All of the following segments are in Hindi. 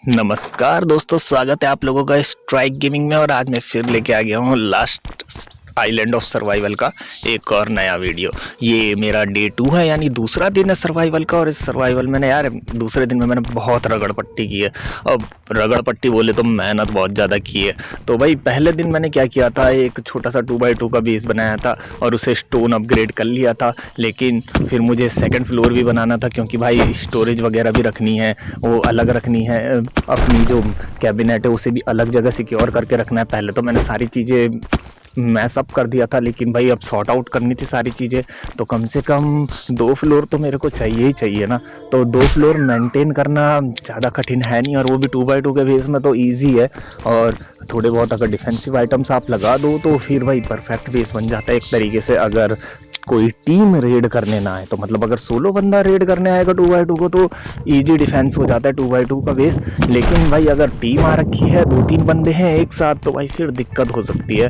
नमस्कार दोस्तों, स्वागत है आप लोगों का स्ट्राइक गेमिंग में। और आज मैं फिर लेके आ गया हूँ लास्ट आइलैंड ऑफ सर्वाइवल का एक और नया वीडियो। ये मेरा डे 2 है, यानी दूसरा दिन है सर्वाइवल का। और इस सर्वाइवल में यार दूसरे दिन में मैंने बहुत रगड़ पट्टी की है। अब रगड़ पट्टी बोले तो मेहनत बहुत ज़्यादा की है। तो भाई पहले दिन मैंने क्या किया था, एक छोटा सा 2x2 का बेस बनाया था और उसे स्टोन अपग्रेड कर लिया था। लेकिन फिर मुझे सेकंड फ्लोर भी बनाना था, क्योंकि भाई स्टोरेज वगैरह भी रखनी है, वो अलग रखनी है। अपनी जो कैबिनेट है उसे भी अलग जगह सिक्योर करके रखना है। पहले तो मैंने सारी चीज़ें मैसअप कर दिया था, लेकिन भाई अब सॉर्ट आउट करनी थी सारी चीज़ें। तो कम से कम 2 फ्लोर तो मेरे को चाहिए ही चाहिए ना। तो 2 फ्लोर मेंटेन करना ज़्यादा कठिन है नहीं, और वो भी 2x2 के बेस में तो ईजी है। और थोड़े बहुत अगर डिफेंसिव आइटम्स आप लगा दो तो फिर भाई परफेक्ट बेस बन जाता है एक तरीके से। अगर कोई टीम रेड करने ना आए तो, मतलब अगर सोलो बंदा रेड करने आएगा 2x2 को तो इजी डिफेंस हो जाता है 2x2 का बेस। लेकिन भाई अगर टीम आ रखी है, 2-3 बंदे हैं एक साथ, तो भाई फिर दिक्कत हो सकती है।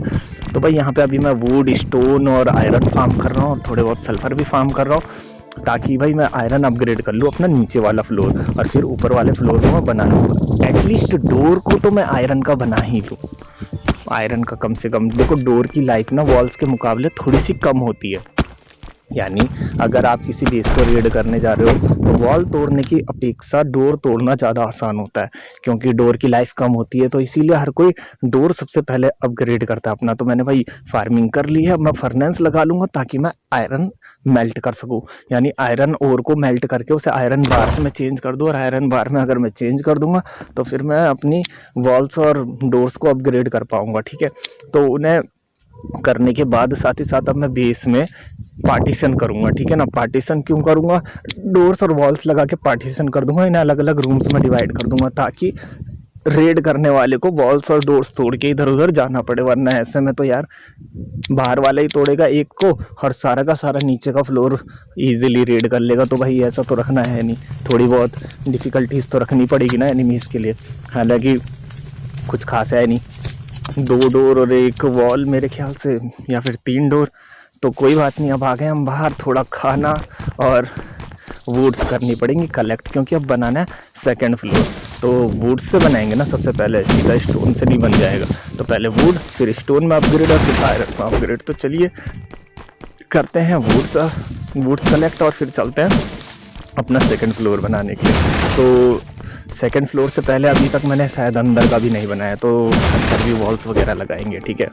तो भाई यहाँ पे अभी मैं वुड, स्टोन और आयरन फार्म कर रहा हूँ, और थोड़े बहुत सल्फर भी फार्म कर रहा हूँ, ताकि भाई मैं आयरन अपग्रेड कर लूँ अपना नीचे वाला फ्लोर, और फिर ऊपर वाले फ्लोर को मैं बना लूँगा। एटलीस्ट डोर को तो मैं आयरन का बना ही लूँ। आयरन का कम से कम, देखो डोर की लाइफ ना वॉल्स के मुकाबले थोड़ी सी कम होती है। यानी अगर आप किसी बेस को रेड करने जा रहे हो तो वॉल तोड़ने की अपेक्षा डोर तोड़ना ज़्यादा आसान होता है, क्योंकि डोर की लाइफ कम होती है। तो इसीलिए हर कोई डोर सबसे पहले अपग्रेड करता है अपना। तो मैंने भाई फार्मिंग कर ली है, अब मैं फर्नेस लगा लूँगा ताकि मैं आयरन मेल्ट कर सकूँ। यानी आयरन ओर को मेल्ट करके उसे आयरन बार से मैं चेंज कर दूँ, और आयरन बार में अगर मैं चेंज कर दूँगा तो फिर मैं अपनी वॉल्स और डोर्स को अपग्रेड कर पाऊँगा। ठीक है, तो उन्हें करने के बाद साथ ही साथ अब मैं बेस में पार्टीशन करूंगा। ठीक है ना, पार्टीशन क्यों करूंगा, डोर्स और वॉल्स लगा के पार्टीशन कर दूंगा, इन्हें अलग अलग रूम्स में डिवाइड कर दूंगा, ताकि रेड करने वाले को वॉल्स और डोर्स तोड़ के इधर उधर जाना पड़े। वरना ऐसे में तो यार बाहर वाला ही तोड़ेगा एक को, और सारा का सारा नीचे का फ्लोर इजीली रेड कर लेगा। तो भाई ऐसा तो रखना है नहीं, थोड़ी बहुत डिफ़िकल्टीज तो रखनी पड़ेगी ना एनिमीज़ के लिए। हालांकि कुछ खास है नहीं, 2 डोर और 1 वॉल मेरे ख्याल से, या फिर 3 डोर, तो कोई बात नहीं। अब आ गए हम बाहर, थोड़ा खाना और वुड्स करनी पड़ेंगी कलेक्ट, क्योंकि अब बनाना है सेकंड फ्लोर। तो वुड्स से बनाएंगे ना सबसे पहले, सीधा स्टोन से नहीं बन जाएगा। तो पहले वुड, फिर स्टोन में अपग्रेड, और फिर आयरन में अपग्रेड। तो चलिए करते हैं वुड्स कलेक्ट, और फिर चलते हैं अपना सेकंड फ्लोर बनाने के लिए। तो सेकंड फ्लोर से पहले अभी तक मैंने शायद अंदर का भी नहीं बनाया, तो अंदर भी वॉल्स वगैरह लगाएंगे। ठीक है,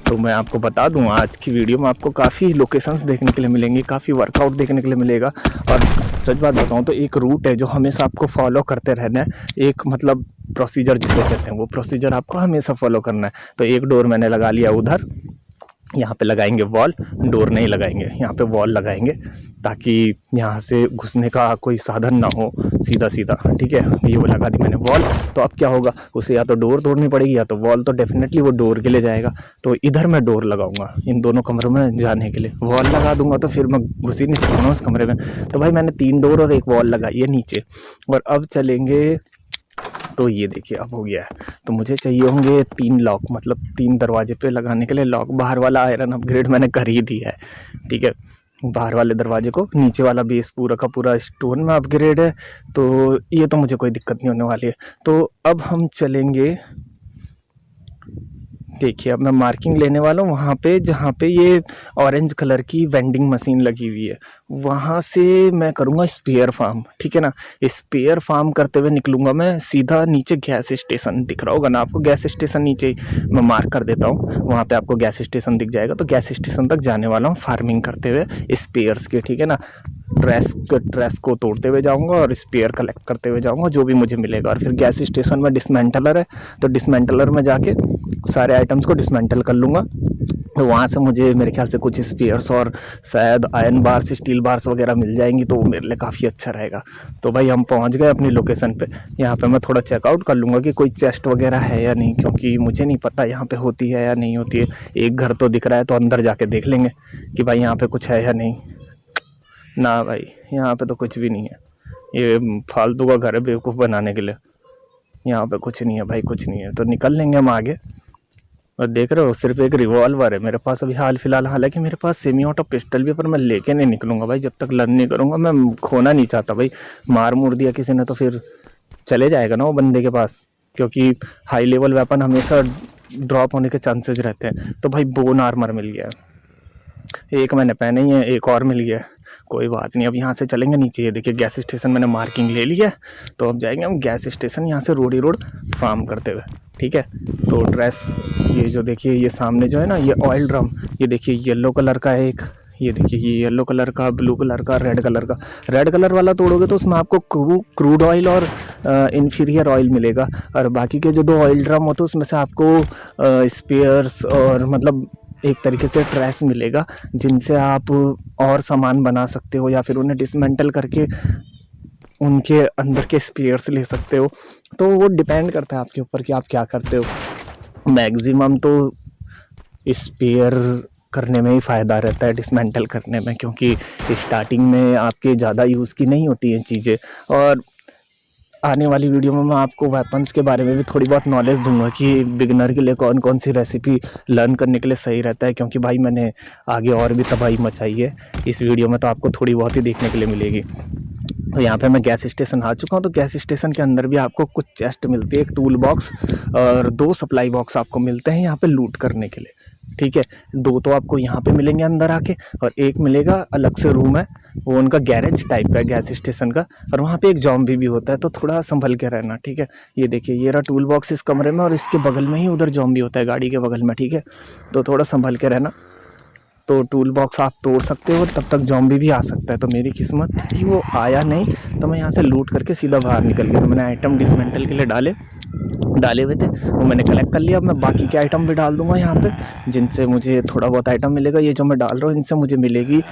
तो मैं आपको बता दूं आज की वीडियो में आपको काफ़ी लोकेशंस देखने के लिए मिलेंगी, काफ़ी वर्कआउट देखने के लिए मिलेगा। और सच बात बताऊं तो एक रूट है जो हमेशा आपको फॉलो करते रहना है, एक मतलब प्रोसीजर जिसे कहते हैं, वो प्रोसीजर आपको हमेशा फॉलो करना है। तो एक डोर मैंने लगा लिया उधर, यहाँ पे लगाएंगे वॉल, डोर नहीं लगाएंगे, यहाँ पे वॉल लगाएंगे, ताकि यहाँ से घुसने का कोई साधन ना हो सीधा सीधा। ठीक है, ये वो लगा दी मैंने वॉल। तो अब क्या होगा, उसे या तो डोर तोड़नी पड़ेगी, या तो वॉल, तो डेफिनेटली वो डोर के लिए जाएगा। तो इधर मैं डोर लगाऊंगा इन दोनों कमरों में जाने के लिए, वॉल लगा दूंगा तो फिर मैं घुस ही नहीं सकूँगा उस कमरे में। तो भाई मैंने 3 डोर और 1 वॉल लगाई है नीचे। और अब चलेंगे, तो ये देखिए अब हो गया है। तो मुझे चाहिए होंगे 3 लॉक, मतलब 3 दरवाजे पे लगाने के लिए लॉक। बाहर वाला आयरन अपग्रेड मैंने कर ही दिया है। ठीक है, बाहर वाले दरवाजे को, नीचे वाला बेस पूरा का पूरा स्टोन में अपग्रेड है, तो ये तो मुझे कोई दिक्कत नहीं होने वाली है। तो अब हम चलेंगे, देखिए अब मैं मार्किंग लेने वाला हूँ वहाँ पे जहाँ पे ये ऑरेंज कलर की वेंडिंग मशीन लगी हुई है, वहाँ से मैं करूँगा स्पेयर फार्म। ठीक है ना, स्पेयर फार्म करते हुए निकलूँगा मैं सीधा नीचे। गैस स्टेशन दिख रहा होगा ना आपको, गैस स्टेशन नीचे मैं मार्क कर देता हूँ, वहाँ पे आपको गैस स्टेशन दिख जाएगा। तो गैस स्टेशन तक जाने वाला हूँ फार्मिंग करते हुए स्पेयर्स के। ठीक है ना, ट्रैश को तोड़ते हुए जाऊंगा और स्पेयर कलेक्ट करते हुए जाऊंगा जो भी मुझे मिलेगा। और फिर गैस स्टेशन में डिसमेंटलर है, तो डिसमेंटलर में जाके सारे आइटम्स को डिसमेंटल कर लूँगा। तो वहाँ से मुझे मेरे ख्याल से कुछ स्पेयर्स और शायद आयरन बार्स, स्टील बार्स वगैरह मिल जाएंगी, तो मेरे लिए काफ़ी अच्छा रहेगा। तो भाई हम पहुँच गए अपनी लोकेशन पे। यहाँ पे मैं थोड़ा चेकआउट कर लूँगा कि कोई चेस्ट वगैरह है या नहीं, क्योंकि मुझे नहीं पता यहाँ पे होती है या नहीं होती है। एक घर तो दिख रहा है, तो अंदर जाके देख लेंगे कि भाई यहाँ पे कुछ है या नहीं। ना भाई यहाँ पे तो कुछ भी नहीं है, ये फालतू का घर है बेवकूफ़ बनाने के लिए। यहाँ पे कुछ नहीं है भाई, कुछ नहीं है। तो निकल लेंगे हम आगे। और देख रहे हो सिर्फ एक रिवॉल्वर है मेरे पास अभी हाल फिलहाल। हालांकि मेरे पास सेमी ऑटो पिस्टल भी है, पर मैं लेके नहीं निकलूँगा भाई जब तक लर्न नहीं करूँगा। मैं खोना नहीं चाहता भाई, मार मुर दिया किसी ने तो फिर चले जाएगा ना वो बंदे के पास, क्योंकि हाई लेवल वेपन हमेशा ड्रॉप होने के चांसेस रहते हैं। तो भाई बोन आर्मर मिल गया, एक मैंने पहने ही है, एक और मिल गया, कोई बात नहीं। अब यहाँ से चलेंगे नीचे। ये देखिए गैस स्टेशन मैंने मार्किंग ले लिया है, तो अब जाएंगे हम गैस स्टेशन, यहाँ से रोड ही रोड फार्म करते हुए, ठीक है। तो ड्रेस, ये जो देखिए ये सामने जो है ना, ये ऑयल ड्रम, ये देखिए येलो कलर का है एक, ये देखिए ये येलो कलर का, ब्लू कलर का, रेड कलर का। रेड कलर वाला तोड़ोगे तो उसमें आपको क्रूड ऑयल और इन्फीरियर ऑयल मिलेगा, और बाकी के जो 2 ऑयल ड्रम होते हैं उसमें से आपको स्पेयर्स और मतलब एक तरीके से ट्रैश मिलेगा, जिनसे आप और सामान बना सकते हो या फिर उन्हें डिसमेंटल करके उनके अंदर के स्पेयर्स ले सकते हो। तो वो डिपेंड करता है आपके ऊपर कि आप क्या करते हो। मैक्सिमम तो स्पेयर करने में ही फ़ायदा रहता है, डिसमेंटल करने में, क्योंकि स्टार्टिंग में आपके ज़्यादा यूज़ की नहीं होती हैं चीज़ें। और आने वाली वीडियो में मैं आपको वेपन्स के बारे में भी थोड़ी बहुत नॉलेज दूंगा कि बिगिनर के लिए कौन कौन सी रेसिपी लर्न करने के लिए सही रहता है, क्योंकि भाई मैंने आगे और भी तबाही मचाई है इस वीडियो में, तो आपको थोड़ी बहुत ही देखने के लिए मिलेगी। तो यहाँ पे मैं गैस स्टेशन आ चुका हूँ। तो गैस स्टेशन के अंदर भी आपको कुछ चेस्ट मिलती है, एक टूल बॉक्स और 2 सप्लाई बॉक्स आपको मिलते हैं यहाँ पे लूट करने के लिए, ठीक है। 2 तो आपको यहाँ पे मिलेंगे अंदर आके, और एक मिलेगा अलग से रूम है, वो उनका गैरेज टाइप का है गैस स्टेशन का, और वहाँ पे एक जॉम्बी भी होता है, तो थोड़ा संभल के रहना, ठीक है। ये देखिए ये रहा टूल बॉक्स इस कमरे में, और इसके बगल में ही उधर जॉम्बी होता है गाड़ी के बगल में, ठीक है। तो थोड़ा संभल के रहना। तो टूल बॉक्स आप तोड़ सकते हो, तब तक जॉम्बी भी आ सकता है। तो मेरी किस्मत थी कि वो आया नहीं, तो मैं यहाँ से लूट करके सीधा बाहर निकल गया। तो मैंने आइटम डिसमेंटल के लिए डाले हुए थे, वो मैंने कलेक्ट कर लिया। अब मैं बाकी के आइटम भी डाल दूंगा यहाँ पे, जिनसे मुझे थोड़ा बहुत आइटम मिलेगा। ये जो मैं डाल रहा हूँ इनसे मुझे मिलेगी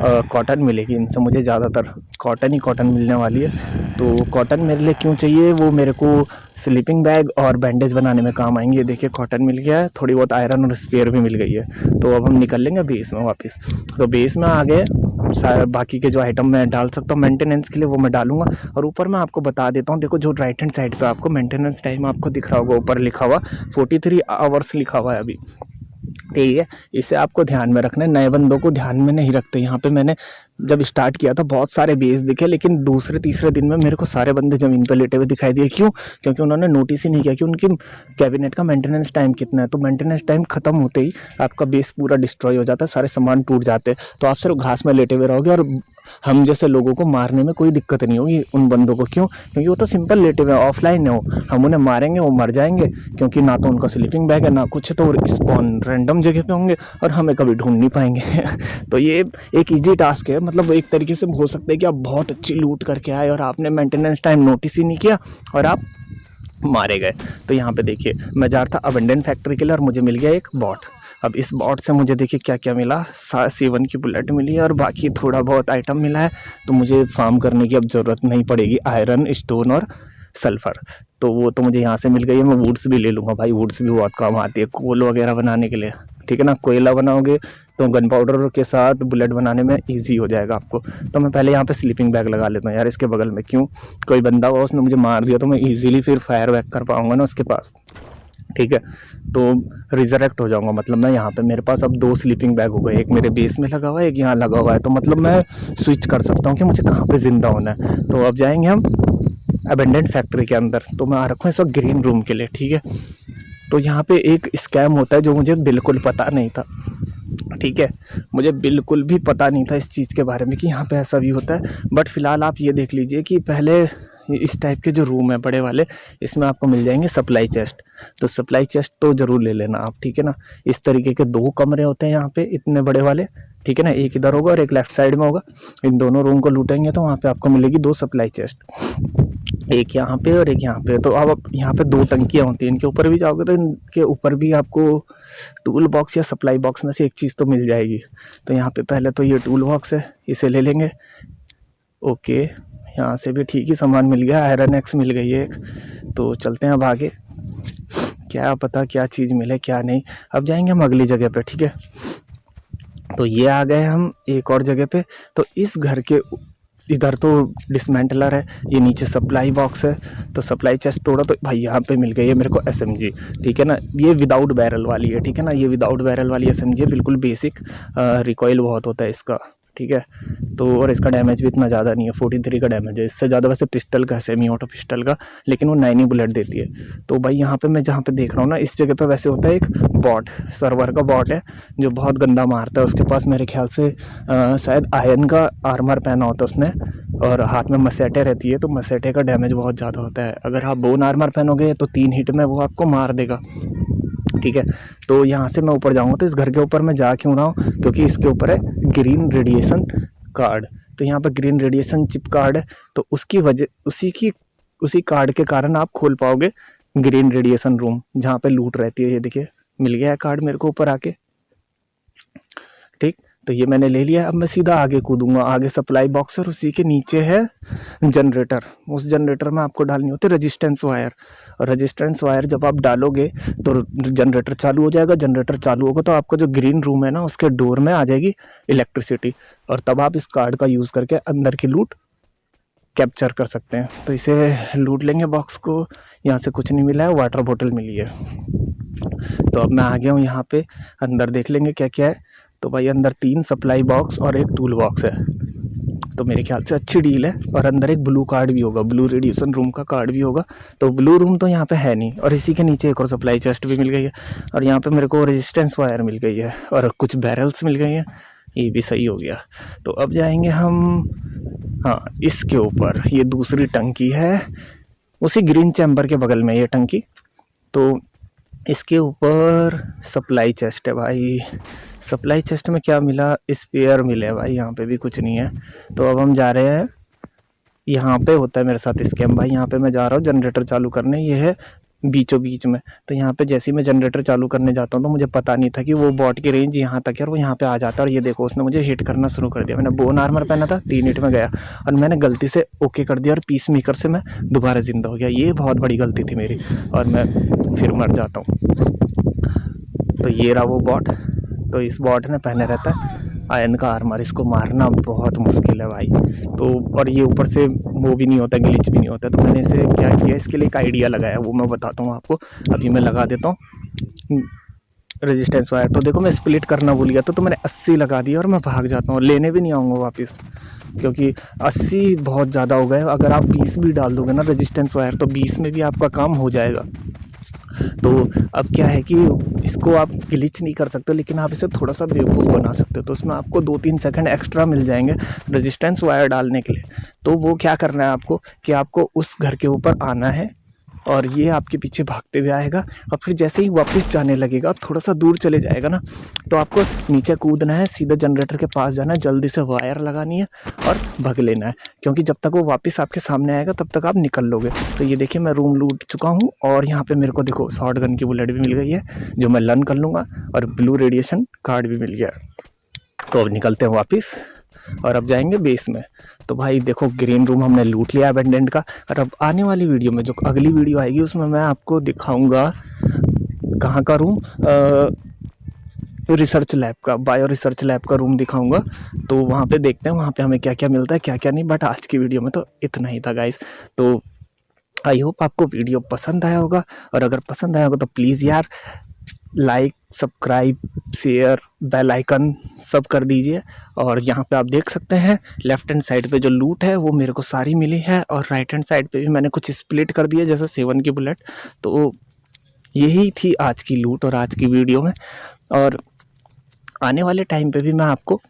कॉटन मिलेगी, इनसे मुझे ज़्यादातर कॉटन ही कॉटन मिलने वाली है। तो कॉटन मेरे लिए क्यों चाहिए, वो मेरे को स्लीपिंग बैग और बैंडेज बनाने में काम आएंगे। देखिए कॉटन मिल गया है, थोड़ी बहुत आयरन और स्पेयर भी मिल गई है। तो अब हम निकल लेंगे बेस में वापस। तो बेस में आ गए, बाकी के जो आइटम मैं डाल सकता हूँ मेंटेनेंस के लिए वो मैं डालूंगा। और ऊपर मैं आपको बता देता हूँ, देखो जो राइट हैंड साइड पे आपको मेंटेनेंस टाइम आपको दिख रहा होगा, ऊपर लिखा हुआ 43 आवर्स लिखा हुआ है अभी, ठीक है। इसे आपको ध्यान में रखना है, नए बंदों को ध्यान में नहीं रखते। यहाँ पे मैंने जब स्टार्ट किया था बहुत सारे बेस दिखे, लेकिन दूसरे तीसरे दिन में मेरे को सारे बंदे ज़मीन पर लेटे हुए दिखाई दिए। क्यों? क्योंकि उन्होंने नोटिस ही नहीं किया कि उनकी कैबिनेट का मेंटेनेंस टाइम कितना है। तो मेंटेनेंस टाइम खत्म होते ही आपका बेस पूरा डिस्ट्रॉय हो जाता है, सारे सामान टूट जाते हैं। तो आप सिर्फ घास में लेटे हुए रहोगे, और हम जैसे लोगों को मारने में कोई दिक्कत नहीं होगी उन बंदों को। क्यों? क्योंकि वो तो सिंपल लेटे हुए ऑफलाइन है, वो हम उन्हें मारेंगे वो मर जाएंगे, क्योंकि ना तो उनका स्लीपिंग बैग है ना कुछ है, तो स्पॉन रैंडम जगह पे होंगे और हमें कभी ढूंढ नहीं पाएंगे। तो ये एक इजी टास्क है, मतलब एक तरीके से हो सकता है कि आप बहुत अच्छी लूट करके आए और आपने मेंटेनेंस टाइम नोटिस ही नहीं किया और आप मारे गए। तो यहाँ पे देखिए मैं जा रहा था अबंडेंट फैक्ट्री के लिए, और मुझे मिल गया एक बॉट। अब इस बॉट से मुझे देखिए क्या क्या मिला, 7 की बुलेट मिली है और बाकी थोड़ा बहुत आइटम मिला है। तो मुझे फार्म करने की अब ज़रूरत नहीं पड़ेगी, आयरन, स्टोन और सल्फ़र। तो वो तो मुझे यहाँ से मिल गई है। मैं वुड्स भी ले लूँगा भाई, वुड्स भी बहुत काम आती है कोल वगैरह बनाने के लिए, ठीक है ना। कोयला बनाओगे तो गन पाउडर के साथ बुलेट बनाने में ईजी हो जाएगा आपको। तो मैं पहले यहाँ पे स्लीपिंग बैग लगा लेता हूँ यार इसके बगल में। क्यों? कोई बंदा हुआ उसने मुझे मार दिया तो मैं ईजिली फिर फायर बैक कर पाऊँगा ना उसके पास, ठीक है। तो रिजरेक्ट हो जाऊंगा, मतलब मैं यहाँ पे मेरे पास अब 2 स्लीपिंग बैग हो गए, एक मेरे बेस में लगा हुआ है, एक यहाँ लगा हुआ है। तो मतलब मैं स्विच कर सकता हूँ कि मुझे कहाँ पे ज़िंदा होना है। तो अब जाएंगे हम अबेंडेंट फैक्ट्री के अंदर। तो मैं आ रखा हूँ इस वक्त ग्रीन रूम के लिए, ठीक है। तो यहाँ पे एक स्कैम होता है जो मुझे बिल्कुल पता नहीं था, ठीक है। मुझे बिल्कुल भी पता नहीं था इस चीज़ के बारे में कि यहाँ पे ऐसा भी होता है। बट फ़िलहाल आप ये देख लीजिए कि पहले इस टाइप के जो रूम है बड़े वाले, इसमें आपको मिल जाएंगे सप्लाई चेस्ट। तो सप्लाई चेस्ट तो ज़रूर ले लेना आप, ठीक है ना। इस तरीके के 2 कमरे होते हैं यहाँ पे इतने बड़े वाले, ठीक है ना। एक इधर होगा और एक लेफ्ट साइड में होगा। इन दोनों रूम को लूटेंगे तो वहाँ पे आपको मिलेगी 2 सप्लाई चेस्ट, एक यहाँ पे और एक यहाँ पे। तो अब यहाँ पे 2 टंकियाँ होती हैं, इनके ऊपर भी जाओगे तो इनके ऊपर भी आपको टूल बॉक्स या सप्लाई बॉक्स में से एक चीज़ तो मिल जाएगी। तो यहाँ पे पहले तो ये टूल बॉक्स है, इसे ले लेंगे। ओके, यहाँ से भी ठीक ही सामान मिल गया, आयरन एक्स मिल गई है एक। तो चलते हैं अब आगे, क्या पता क्या चीज़ मिले क्या नहीं। अब जाएंगे हम अगली जगह पे, ठीक है। तो ये आ गए हम एक और जगह पे। तो इस घर के इधर तो डिसमेंटलर है, ये नीचे सप्लाई बॉक्स है। तो सप्लाई चेस्ट तोड़ा तो भाई यहाँ पे मिल गई है मेरे को SMG, ठीक है ना। ये विदाउट बैरल वाली है, ठीक है ना। ये विदाउट बैरल वाली SMG है, बिल्कुल बेसिक, रिकॉइल बहुत होता है इसका, ठीक है। तो और इसका डैमेज भी इतना ज़्यादा नहीं है, 43 का डैमेज है। इससे ज़्यादा वैसे पिस्टल का है, सेमी ऑटो पिस्टल का, लेकिन वो 9 ही बुलेट देती है। तो भाई यहाँ पे मैं जहाँ पे देख रहा हूँ ना, इस जगह पे वैसे होता है एक बॉट, सर्वर का बॉट है जो बहुत गंदा मारता है। उसके पास मेरे ख्याल से शायद आयरन का आर्मर पहना होता है उसने, और हाथ में मसेटे रहती है, तो मसेटे का डैमेज बहुत ज़्यादा होता है। अगर आप बोन आर्मर पहनोगे तो 3 हिट में वो आपको मार देगा, ठीक है। तो यहाँ से मैं ऊपर जाऊँगा, तो इस घर के ऊपर मैं जा क्यों रहा हूँ, क्योंकि इसके ऊपर है ग्रीन रेडिएशन कार्ड। तो यहाँ पर ग्रीन रेडिएशन चिप कार्ड है, तो उसकी वजह उसी कार्ड के कारण आप खोल पाओगे ग्रीन रेडिएशन रूम जहाँ पे लूट रहती है। ये देखिए मिल गया है कार्ड मेरे को ऊपर आके, ठीक। तो ये मैंने ले लिया। अब मैं सीधा आगे कूदूंगा, आगे सप्लाई बॉक्स और उसी के नीचे है जनरेटर। उस जनरेटर में आपको डालनी होती है रेजिस्टेंस वायर, और रेजिस्टेंस वायर जब आप डालोगे तो जनरेटर चालू हो जाएगा। जनरेटर चालू होगा तो आपका जो ग्रीन रूम है ना, उसके डोर में आ जाएगी इलेक्ट्रिसिटी, और तब आप इस कार्ड का यूज़ करके अंदर की लूट कैप्चर कर सकते हैं। तो इसे लूट लेंगे बॉक्स को। यहाँ से कुछ नहीं मिला है, वाटर बोतल मिली है। तो अब मैं आ गया हूँ यहाँ पे, अंदर देख लेंगे क्या क्या है। तो भाई अंदर 3 सप्लाई बॉक्स और एक टूल बॉक्स है, तो मेरे ख्याल से अच्छी डील है। और अंदर एक ब्लू कार्ड भी होगा, ब्लू रेडिएशन रूम का कार्ड भी होगा। तो ब्लू रूम तो यहाँ पे है नहीं, और इसी के नीचे एक और सप्लाई चेस्ट भी मिल गई है, और यहाँ पे मेरे को रेजिस्टेंस वायर मिल गई है, और कुछ बैरल्स मिल गई हैं, ये भी सही हो गया। तो अब जाएंगे हम, हाँ, इसके ऊपर ये दूसरी टंकी है, उसी ग्रीन चैम्बर के बगल में ये टंकी। तो इसके ऊपर सप्लाई चेस्ट है भाई। सप्लाई चेस्ट में क्या मिला, स्पेयर मिले भाई, यहाँ पे भी कुछ नहीं है। तो अब हम जा रहे हैं, यहाँ पे होता है मेरे साथ स्कैम भाई। यहाँ पे मैं जा रहा हूँ जनरेटर चालू करने, ये है बीचों बीच में। तो यहाँ पे जैसे ही मैं जनरेटर चालू करने जाता हूँ तो मुझे पता नहीं था कि वो बॉट की रेंज यहाँ तक है, और वो यहाँ पे आ जाता है। और ये देखो उसने मुझे हिट करना शुरू कर दिया। मैंने बोन आर्मर पहना था, 3 हिट में गया, और मैंने गलती से ओके कर दिया, और पीस मेकर से मैं दोबारा जिंदा हो गया। ये बहुत बड़ी गलती थी मेरी, और मैं फिर मर जाता हूँ। तो ये रहा वो बॉट। तो इस बॉट ने पहने रहता है आयरन का आर्मर, इसको मारना बहुत मुश्किल है भाई। तो और ये ऊपर से वो भी नहीं होता, ग्लिच भी नहीं होता। तो मैंने इसे क्या किया, इसके लिए एक आइडिया लगाया, वो मैं बताता हूँ आपको। अभी मैं लगा देता हूँ रेजिस्टेंस वायर। तो देखो मैं स्प्लिट करना भूल गया, तो मैंने 80 लगा दिया, और मैं भाग जाता हूँ, लेने भी नहीं आऊँगा वापस, क्योंकि 80 बहुत ज़्यादा हो गए। अगर आप 20 भी डाल दोगे ना रेजिस्टेंस वायर, तो 20 में भी आपका काम हो जाएगा। तो अब क्या है कि इसको आप ग्लिच नहीं कर सकते, लेकिन आप इसे थोड़ा सा बेवकूफ़ बना सकते हो। तो उसमें आपको 2-3 सेकंड एक्स्ट्रा मिल जाएंगे रेजिस्टेंस वायर डालने के लिए। तो वो क्या करना है आपको, कि आपको उस घर के ऊपर आना है, और ये आपके पीछे भागते हुए आएगा, और फिर जैसे ही वापस जाने लगेगा, थोड़ा सा दूर चले जाएगा ना, तो आपको नीचे कूदना है, सीधा जनरेटर के पास जाना है, जल्दी से वायर लगानी है और भग लेना है, क्योंकि जब तक वो वापस आपके सामने आएगा तब तक आप निकल लोगे। तो ये देखिए मैं रूम लूट चुका हूँ, और यहाँ पे मेरे को देखो शॉर्ट गन की बुलेट भी मिल गई है, जो मैं लर्न कर लूँगा, और ब्लू रेडिएशन कार्ड भी मिल गया। तो अब निकलते हैं वापस, और अब जाएंगे बेस में। तो भाई देखो ग्रीन रूम हमने लूट लिया अबेंडेंट का। और अब आने वाली वीडियो में, जो अगली वीडियो आएगी, उसमें मैं आपको दिखाऊंगा कहाँ का रूम, रिसर्च लैब का, बायो रिसर्च लैब का रूम दिखाऊंगा। तो वहाँ पे देखते हैं वहाँ पे हमें क्या क्या मिलता है, क्या क्या नहीं। बट आज की वीडियो में तो इतना ही था गाइस। तो आई होप आपको वीडियो पसंद आया होगा, और अगर पसंद आया होगा तो प्लीज़ यार like, subscribe, share, bell icon सब कर दीजिए। और यहाँ पे आप देख सकते हैं लेफ्ट हैंड साइड पे जो लूट है वो मेरे को सारी मिली है, और राइट हैंड साइड पे भी मैंने कुछ स्प्लिट कर दिया, जैसे 7 की बुलेट। तो यही थी आज की लूट और आज की वीडियो में, और आने वाले टाइम पे भी मैं आपको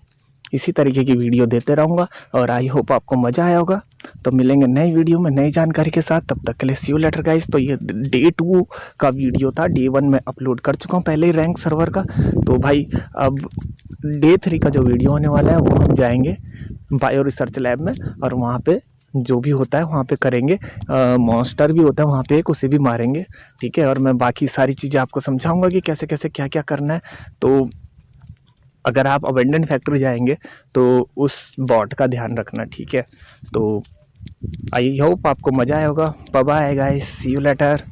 इसी तरीके की वीडियो देते रहूँगा, और आई होप आपको मज़ा आया होगा। तो मिलेंगे नई वीडियो में नई जानकारी के साथ, तब तक के लिए सी यू लेटर गाइस। तो ये डे 2 का वीडियो था, डे 1 में अपलोड कर चुका हूँ पहले ही रैंक सर्वर का। तो भाई अब डे 3 का जो वीडियो होने वाला है वो हम जाएंगे बायो रिसर्च लैब में, और वहाँ पे जो भी होता है वहाँ पे करेंगे। मॉन्स्टर भी होता है वहाँ पे एक, उसे भी मारेंगे, ठीक है। और मैं बाकी सारी चीज़ें आपको समझाऊँगा कि कैसे कैसे क्या क्या करना है। तो अगर आप अबेंडन फैक्ट्री जाएंगे तो उस बॉट का ध्यान रखना, ठीक है। तो आई होप आपको मज़ा आया होगा। Bye bye guys, see you letter.